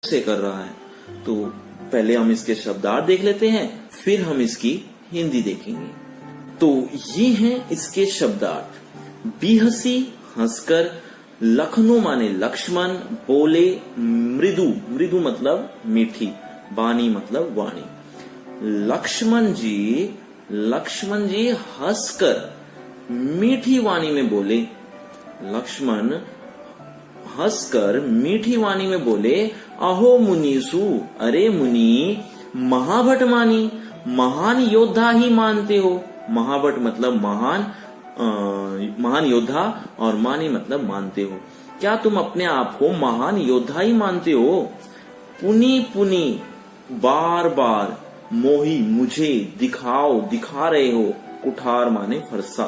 से कर रहा है। तो पहले हम इसके शब्दार्थ देख लेते हैं, फिर हम इसकी हिंदी देखेंगे। तो ये हैं इसके शब्दार्थ। बिहसी हंसकर, लखनऊ माने लक्ष्मण, बोले मृदु, मृदु मतलब मीठी, वाणी मतलब वाणी। लक्ष्मण जी हंसकर मीठी वाणी में बोले, लक्ष्मण हंसकर मीठी वाणी में बोले, अहो मुनीसु, अरे मुनि, महाभट मानी, महान योद्धा ही मानते हो। महाभट मतलब महान योद्धा, और मानी मतलब मानते हो। क्या तुम अपने आप को महान योद्धा ही मानते हो? पुनी पुनी, बार बार, मोही मुझे, दिखाओ दिखा रहे हो, कुठार माने फरसा।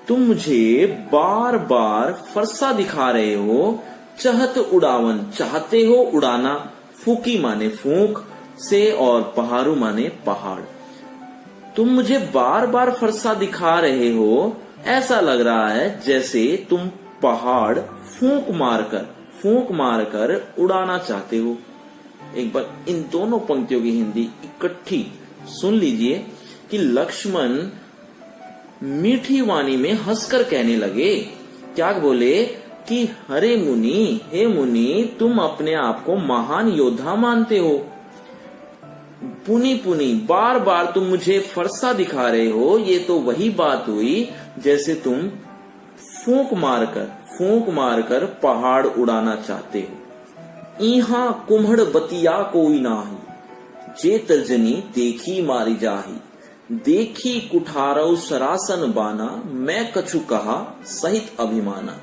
तुम मुझे बार बार फरसा दिखा रहे हो। चहत उड़ावन, चाहते हो उड़ाना, फूकी माने फूंक से, और पहाड़ू माने पहाड़। तुम मुझे बार बार फरसा दिखा रहे हो, ऐसा लग रहा है जैसे तुम पहाड़ फूंक मारकर उड़ाना चाहते हो। एक बार इन दोनों पंक्तियों की हिंदी इकट्ठी सुन लीजिए कि लक्ष्मण मीठी वाणी में हंसकर कहने लगे, क्या बोले कि हरे मुनि, हे मुनि, तुम अपने आप को महान योद्धा मानते हो। पुनी पुनी, बार बार तुम मुझे फरसा दिखा रहे हो। ये तो वही बात हुई जैसे तुम फूंक मारकर पहाड़ उड़ाना चाहते हो। इहा कुम्हड़ बतिया कोई नाही, जे तर्जनी देखी मारी जाही। देखी कुठारौ सरासन बाना, मैं कछु कहा सहित अभिमाना।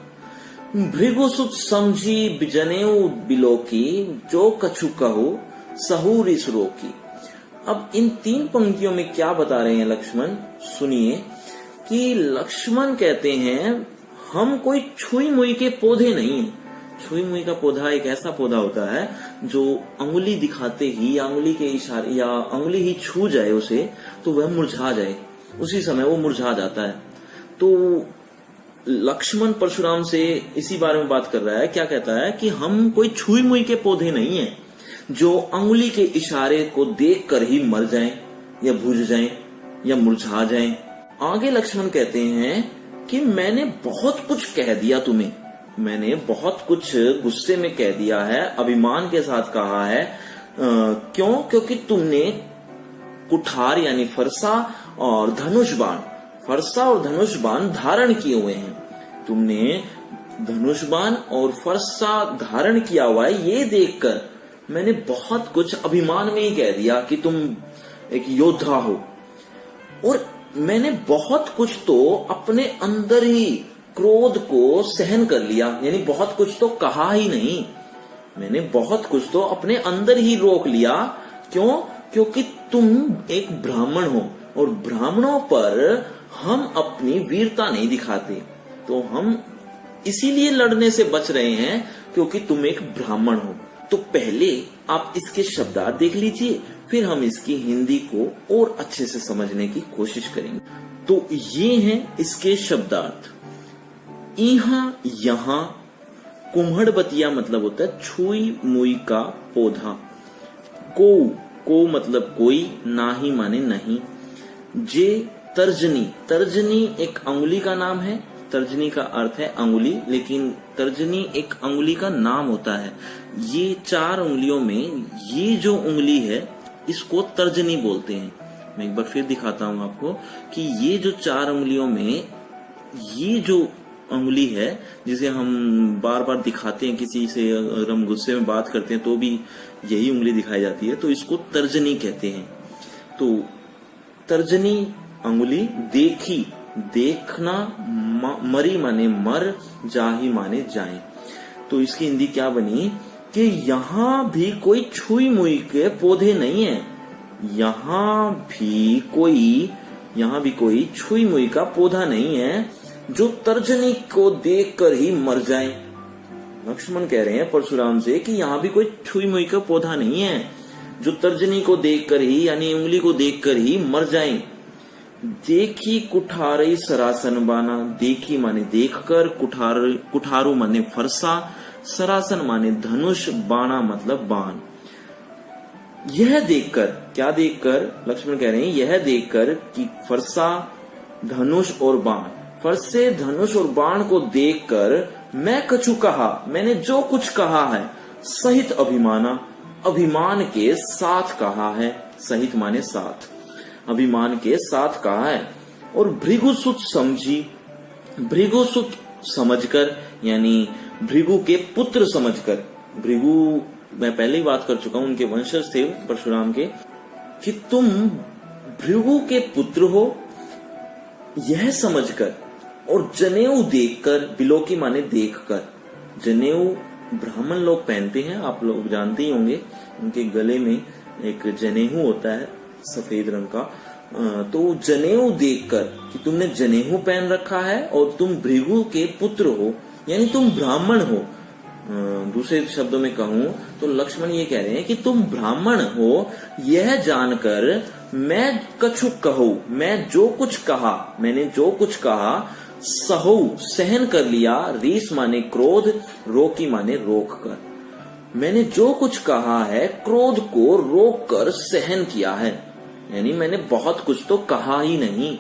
भृगुसुत समझी बिजनेऊ बिलोकी, जो कछु कहो सहूर इस रोकी। अब इन 3 पंक्तियों में क्या बता रहे हैं लक्ष्मण, सुनिए कि लक्ष्मण कहते हैं हम कोई छुई मुई के पौधे नहीं हैं। छुई मुई का पौधा एक ऐसा पौधा होता है जो अंगुली दिखाते ही, अंगुली के इशारे या अंगुली ही छू जाए उसे तो वह मुरझा जाए, उसी समय वो मुरझा जाता है। तो लक्ष्मण परशुराम से इसी बारे में बात कर रहा है। क्या कहता है कि हम कोई छुई मुई के पौधे नहीं हैं जो अंगुली के इशारे को देखकर ही मर जाएं या भूज जाएं या मुरझा जाएं। आगे लक्ष्मण कहते हैं कि मैंने बहुत कुछ कह दिया तुम्हें, मैंने बहुत कुछ गुस्से में कह दिया है, अभिमान के साथ कहा है। क्यों? क्योंकि तुमने कुठार यानी फरसा और धनुष बाण धारण किए हुए हैं। तुमने धनुष बाण और फरसा धारण किया हुआ है, ये देखकर मैंने बहुत कुछ अभिमान में ही कह दिया कि तुम एक योद्धा हो। और मैंने बहुत कुछ तो अपने अंदर ही क्रोध को सहन कर लिया, यानी बहुत कुछ तो कहा ही नहीं, मैंने बहुत कुछ तो अपने अंदर ही रोक लिया। क्यों? क्योंकि तुम एक ब्राह्मण हो और ब्राह्मणों पर हम अपनी वीरता नहीं दिखाते, तो हम इसीलिए लड़ने से बच रहे हैं क्योंकि तुम एक ब्राह्मण हो। तो पहले आप इसके शब्दार्थ देख लीजिए, फिर हम इसकी हिंदी को और अच्छे से समझने की कोशिश करेंगे। तो ये हैं इसके शब्दार्थ। इहा, यहाँ, कुम्हड़ बतिया मतलब होता है छुई मुई का पौधा। को मतलब कोई, नाही माने नहीं। जे तर्जनी, तर्जनी एक अंगुली का नाम है। तर्जनी का अर्थ है अंगुली, लेकिन तर्जनी एक अंगुली का नाम होता है। ये 4 उंगलियों में ये जो उंगली है इसको तर्जनी बोलते हैं। मैं एक बार फिर दिखाता हूं आपको कि ये जो 4 उंगलियों में ये जो उंगली है जिसे हम बार बार दिखाते हैं, किसी से अगर हम गुस्से में बात करते हैं तो भी यही उंगली दिखाई जाती है, तो इसको तर्जनी कहते हैं। तो तर्जनी अंगुली। देखी, देखना, मरी माने मर, जाही माने जाए। तो इसकी हिंदी क्या बनी कि यहाँ भी कोई छुई मुई के पौधे नहीं है, यहाँ भी कोई छुई मुई का पौधा नहीं है जो तर्जनी को देखकर ही मर जाए। लक्ष्मण कह रहे हैं परशुराम से कि यहाँ भी कोई छुई मुई का पौधा नहीं है जो तर्जनी को देखकर ही यानी उंगली को देखकर ही मर जाए। देखी कुठारई सरासन बाना, देखी माने देखकर, कुठारू माने फरसा, सरासन माने धनुष, बाणा मतलब बाण। यह देखकर, क्या देखकर? लक्ष्मण कह रहे हैं यह देखकर कि फरसा, धनुष और बाण, फरसे, धनुष और बाण को देखकर मैं कछु कहा, मैंने जो कुछ कहा है, सहित अभिमाना, अभिमान के साथ कहा है। सहित माने साथ, अभिमान के साथ कहा है। और भृगुसुत समझी, भृगुसुत समझकर यानी भृगु के पुत्र समझकर, भृगु मैं पहले ही बात कर चुका हूं, उनके वंशज थे परशुराम के, कि तुम भृगु के पुत्र हो यह समझकर, और जनेऊ देखकर, बिलोकी माने देखकर, जनेऊ ब्राह्मण लोग पहनते हैं, आप लोग जानते ही होंगे, उनके गले में एक जनेऊ होता है सफेद रंग का। तो जनेऊ देखकर कि तुमने जनेऊ पहन रखा है और तुम भृगु के पुत्र हो, यानी तुम ब्राह्मण हो। दूसरे शब्दों में कहूं तो लक्ष्मण ये कह रहे हैं कि तुम ब्राह्मण हो, यह जानकर मैं कछु कहूं, मैं जो कुछ कहा, मैंने जो कुछ कहा, सहु सहन कर लिया, रीस माने क्रोध, रोकी माने रोक कर, मैंने जो कुछ कहा है क्रोध को रोक कर सहन किया है, यानी मैंने बहुत कुछ तो कहा ही नहीं।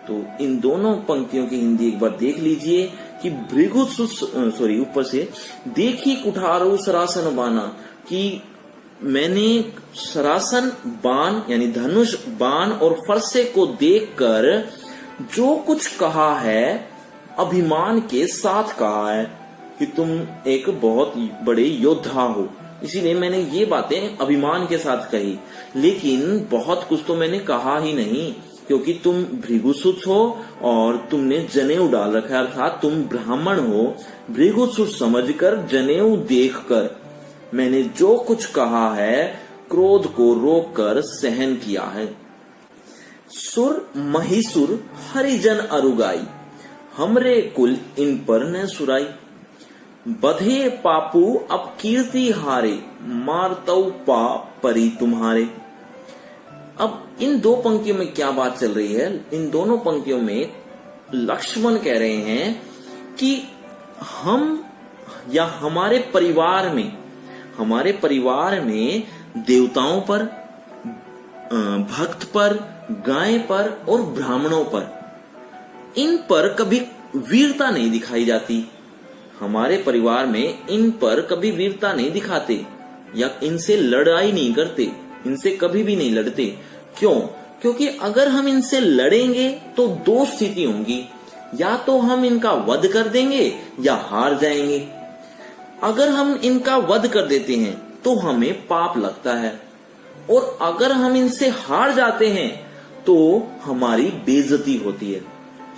तो इन दोनों पंक्तियों की हिंदी एक बार देख लीजिए कि ऊपर से देखी कुठारो सरासन बाना, कि मैंने सरासन बाण यानी धनुष, बाण और फरसे को देखकर जो कुछ कहा है अभिमान के साथ कहा है कि तुम एक बहुत बड़े योद्धा हो, इसीलिए मैंने ये बातें अभिमान के साथ कही, लेकिन बहुत कुछ तो मैंने कहा ही नहीं, क्योंकि तुम भृगुसुत हो और तुमने जनेऊ डाल रखा है, अर्थात तुम ब्राह्मण हो। भृगुसुत समझकर, जनेऊ देखकर मैंने जो कुछ कहा है क्रोध को रोककर सहन किया है। सुर महिसुर हरिजन अरुगाई, हमरे कुल इन पर न सुराई, बधे पापू अब कीर्ति हारे, मारतौ पा परी तुम्हारे। अब इन दो पंक्तियों में क्या बात चल रही है? इन दोनों पंक्तियों में लक्ष्मण कह रहे हैं कि हम या हमारे परिवार में देवताओं पर, भक्त पर, गाय पर और ब्राह्मणों पर, इन पर कभी वीरता नहीं दिखाई जाती। हमारे परिवार में इन पर कभी वीरता नहीं दिखाते या इनसे लड़ाई नहीं करते, इनसे कभी भी नहीं लड़ते। क्यों? क्योंकि अगर हम इनसे लड़ेंगे तो दो स्थिति होंगी, या तो हम इनका वध कर देंगे या हार जाएंगे। अगर हम इनका वध कर देते हैं तो हमें पाप लगता है, और अगर हम इनसे हार जाते हैं तो हमारी बेइज्जती होती है।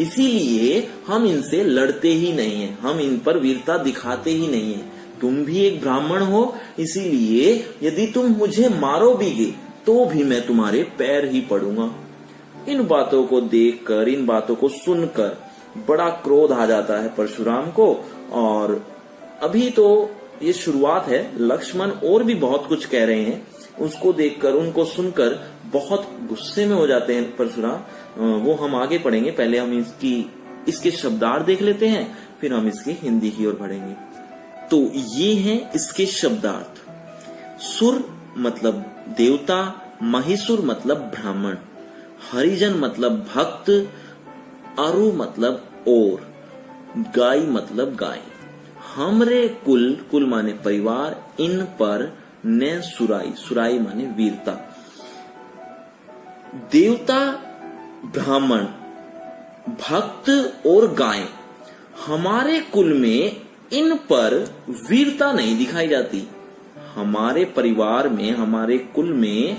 इसीलिए हम इनसे लड़ते ही नहीं हैं, हम इन पर वीरता दिखाते ही नहीं हैं। तुम भी एक ब्राह्मण हो, इसीलिए यदि तुम मुझे मारोगे तो भी मैं तुम्हारे पैर ही पड़ूंगा। इन बातों को देखकर, इन बातों को सुनकर बड़ा क्रोध आ जाता है परशुराम को। और अभी तो ये शुरुआत है, लक्ष्मण और भी बहुत कुछ कह रहे हैं। उसको देखकर, उनको सुनकर बहुत गुस्से में हो जाते हैं परशुराम। वो हम आगे पढ़ेंगे, पहले हम इसके शब्दार्थ देख लेते हैं, फिर हम इसकी हिंदी की ओर बढ़ेंगे। तो ये हैं इसके शब्दार्थ। सुर मतलब देवता, महिसुर मतलब ब्राह्मण, हरिजन मतलब भक्त, अरु मतलब और, गाय मतलब गाय, हमरे कुल, कुल माने परिवार, इन पर न सुराई, सुराई माने वीरता। देवता, ब्राह्मण, भक्त और गाय, हमारे कुल में इन पर वीरता नहीं दिखाई जाती। हमारे परिवार में, हमारे कुल में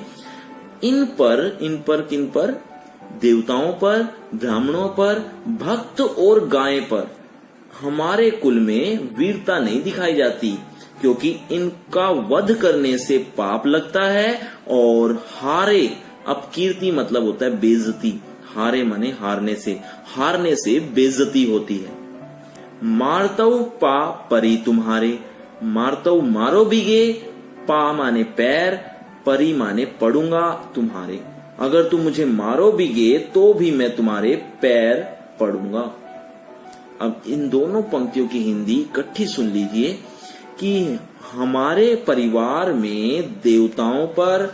इन पर किन पर? देवताओं पर, ब्राह्मणों पर, भक्त और गाय पर हमारे कुल में वीरता नहीं दिखाई जाती, क्योंकि इनका वध करने से पाप लगता है। और हारे, अब कीर्ति मतलब होता है बेइज्जती, हारे माने हारने से बेइज्जती होती है। मारतौ पा परी तुम्हारे, मारतौ मारो बिगे, पा माने पैर, परी माने पड़ूंगा तुम्हारे। अगर तुम मुझे मारो बिगे तो भी मैं तुम्हारे पैर पड़ूंगा। अब इन दोनों पंक्तियों की हिंदी इकट्ठी सुन लीजिए कि हमारे परिवार में देवताओं पर,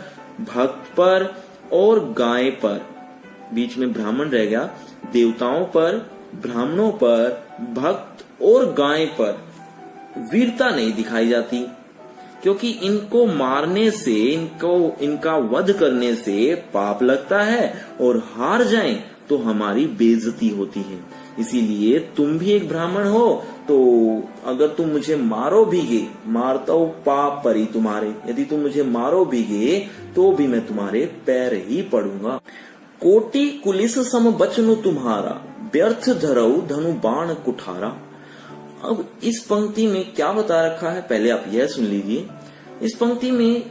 भक्त पर और गाय पर, बीच में ब्राह्मण रह गया, देवताओं पर, ब्राह्मणों पर, भक्त और गाय पर वीरता नहीं दिखाई जाती, क्योंकि इनको मारने से, इनका वध करने से पाप लगता है और हार जाएं तो हमारी बेइज्जती होती है। इसीलिए तुम भी एक ब्राह्मण हो, तो अगर तुम मुझे मारो भीगे, मारता हूं पाप परी तुम्हारे, यदि तुम मुझे मारो भीगे तो भी मैं तुम्हारे पैर ही पड़ूंगा। कोटि कुलिस सम बचनु तुम्हारा, व्यर्थ धरऊ धनु बाण कुठारा। अब इस पंक्ति में क्या बता रखा है, पहले आप यह सुन लीजिए। इस पंक्ति में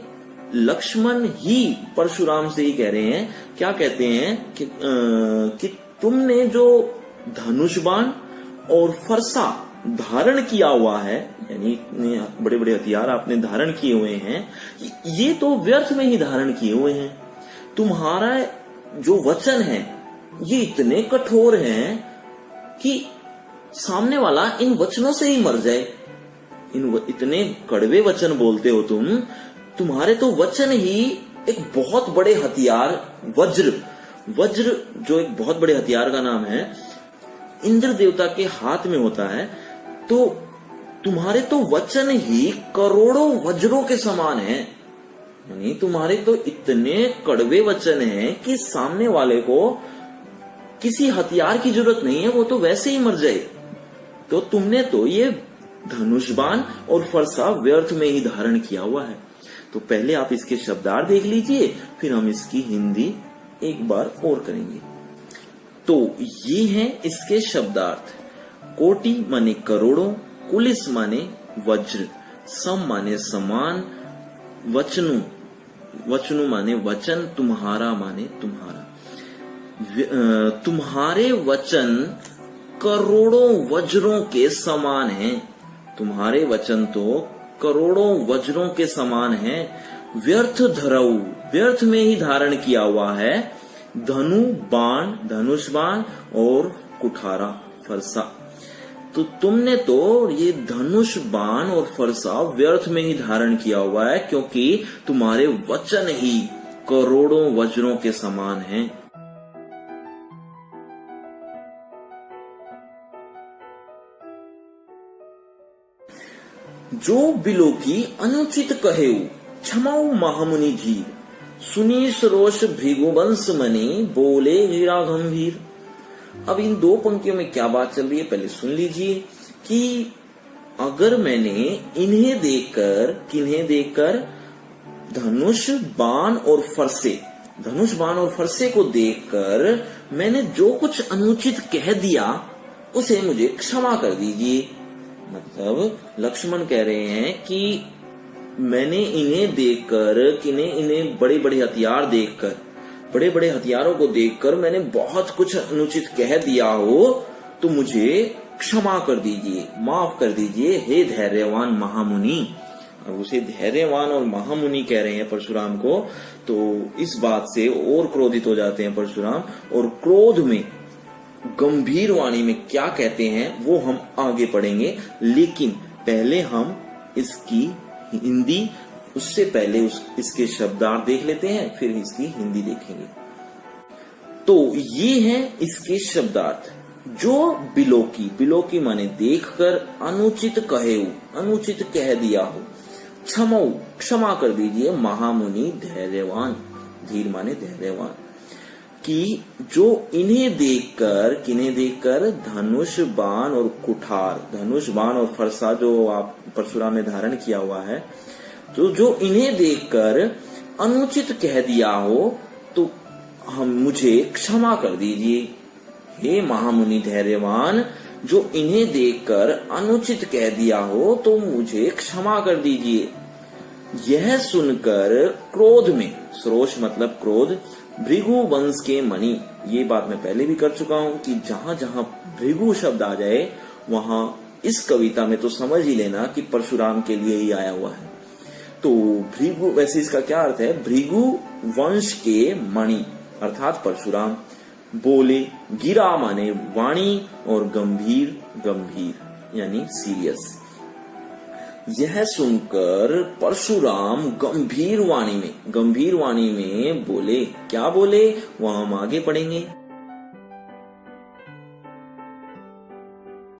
लक्ष्मण ही परशुराम से ही कह रहे हैं, क्या कहते हैं कि तुमने जो धनुष बाण और फरसा धारण किया हुआ है, यानी इतने बड़े बड़े हथियार आपने धारण किए हुए हैं, ये तो व्यर्थ में ही धारण किए हुए हैं। तुम्हारा जो वचन है ये इतने कठोर हैं कि सामने वाला इन वचनों से ही मर जाए। इतने कड़वे वचन बोलते हो तुम, तुम्हारे तो वचन ही एक बहुत बड़े हथियार, वज्र जो एक बहुत बड़े हथियार का नाम है, इंद्र देवता के हाथ में होता है, तो तुम्हारे तो वचन ही करोड़ों वज्रों के समान है। यानी तुम्हारे तो इतने कड़वे वचन हैं कि सामने वाले को किसी हथियार की जरूरत नहीं है, वो तो वैसे ही मर जाए। तो तुमने तो ये धनुष बाण और फरसा व्यर्थ में ही धारण किया हुआ है। तो पहले आप इसके शब्दार्थ देख लीजिए, फिर हम इसकी हिंदी एक बार और करेंगे। तो ये है इसके शब्दार्थ। कोटि माने करोड़ों, कुलिस माने वज्र, सम माने समान, वचनु माने वचन, तुम्हारा माने तुम्हारा। तुम्हारे वचन करोड़ों वज्रों के समान हैं। तुम्हारे वचन तो करोड़ों वज्रों के समान हैं। व्यर्थ धरऊ, व्यर्थ में ही धारण किया हुआ है। धनु बाण, धनुष बाण और कुठारा, फरसा। तो तुमने तो ये धनुष बाण और फरसा व्यर्थ में ही धारण किया हुआ है, क्योंकि तुम्हारे वचन ही करोड़ों वज्रों के समान हैं। जो बिलो की अनुचित कहेऊ, क्षमाऊ महामुनि जी, सुनी सरोष भृगुवंश मणि, बोले गिरा गंभीर। अब इन दो पंक्तियों में क्या बात चल रही है पहले सुन लीजिए कि अगर मैंने इन्हें देखकर, किन्हें देखकर, धनुष बाण और फरसे को देखकर मैंने जो कुछ अनुचित कह दिया उसे मुझे क्षमा कर दीजिए। मतलब लक्ष्मण कह रहे हैं कि मैंने इन्हें देखकर, इन्हें बड़े बड़े हथियार देखकर, बड़े बड़े हथियारों को देखकर मैंने बहुत कुछ अनुचित कह दिया हो, तो मुझे क्षमा कर दीजिए, माफ कर दीजिए हे धैर्यवान महामुनि। अब उसे धैर्यवान और महामुनि कह रहे हैं परशुराम को, तो इस बात से और क्रोधित हो जाते हैं परशुराम, और क्रोध में गंभीर वाणी में क्या कहते हैं वो हम आगे पढ़ेंगे। लेकिन पहले हम इसकी हिंदी, उससे पहले इसके शब्दार्थ देख लेते हैं, फिर इसकी हिंदी देखेंगे। तो ये है इसके शब्दार्थ। जो बिलोकी माने देखकर, अनुचित कहेऊ, अनुचित कह दिया हो, क्षमाऊ क्षमा कर दीजिए, महामुनि धैर्यवान, धीर माने धैर्यवान, कि जो इन्हें देखकर, किन्हें देखकर, धनुष बाण और कुठार, धनुष बाण और फरसा जो आप परशुराम ने धारण किया हुआ है, तो जो इन्हें देखकर अनुचित कह दिया हो तो मुझे क्षमा कर दीजिए हे महामुनि धैर्यवान। जो इन्हें देखकर अनुचित कह दिया हो तो मुझे क्षमा कर दीजिए। यह सुनकर क्रोध में, सरोष मतलब क्रोध, भृगु वंश के मणि, ये बात मैं पहले भी कर चुका हूं कि जहां जहां भृगु शब्द आ जाए वहां इस कविता में तो समझ ही लेना कि परशुराम के लिए ही आया हुआ है। तो भृगु, वैसे इसका क्या अर्थ है, भृगु वंश के मणि अर्थात परशुराम। बोले, गिरा माने वाणी, और गंभीर, गंभीर यानी सीरियस। यह सुनकर परशुराम गंभीर वाणी में बोले। क्या बोले वह हम आगे पढ़ेंगे।